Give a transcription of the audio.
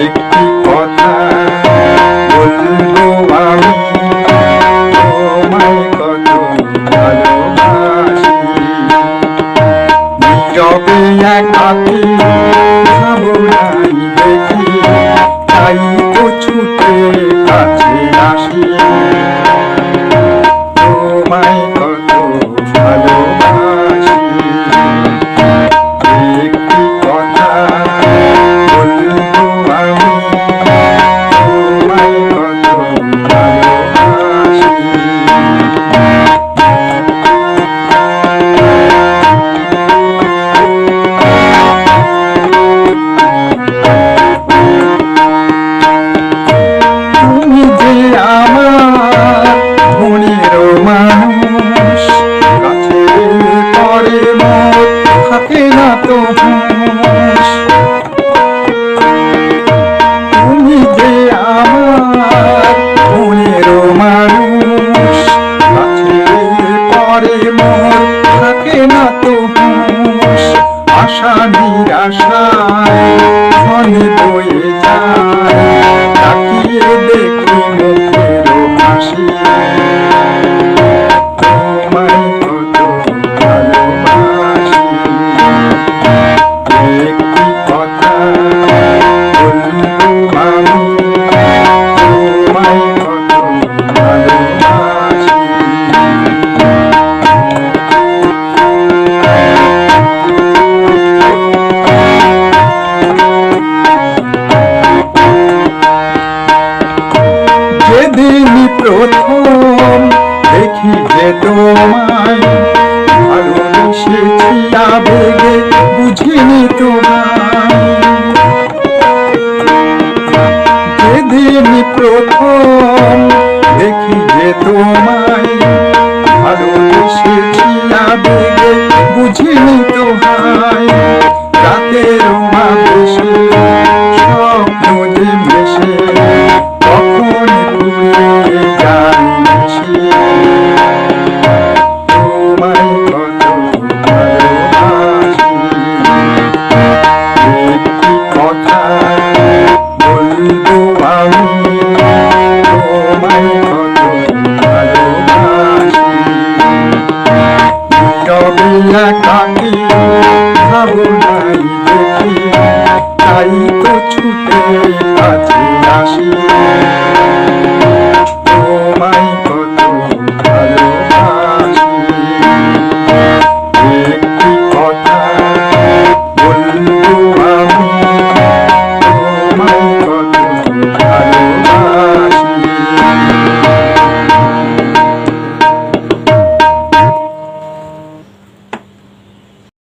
একটি কথা বলবো আমি, তোমায় কত ভালোবাসি। নীরবে একাকী ভাবনাই দেখি, তাই তো ছুটে কাছে আসি। তোমায় কত ভালোবাসি। একটি কথা বলবো আমি, তোমায় কত ভালোবাসি। তুমি যে আমার মনের মানুষ, কাছে পরে মোর থাকে না তো হুঁশ। তুমি যে আমার মনের মানুষ, কাছে পরে মোর থাকে না তো হুঁশ। আশা নিরাশায় ক্ষণে বয়ে যায়, তাকিয়ে দেখি মুখের হাসি। তোমায় কত ভালোবাসি। একটি কথা বলবো আমি, তোমায় কত ভালোবাসি। যেদিন প্রথম দেখি যে তোমায়, ভালোবেসেছি আবেগে বুঝিনি তোমায়। যেদিন প্রথম দেখি যে তোমায়, ভালোবেসেছি আবেগে বুঝিনি তোমায়। রাতের আবেশে স্বপ্ন যে ভেসে কখন ভুলে যাই মিশে। তোমায় কত ভালোবাসি। একটি কথা বলবো আমি, তোমায় কত ভালোবাসি। নীরবে একাকী ভাবনাই দেখি, তাই তো ছুটে কাছে আসি।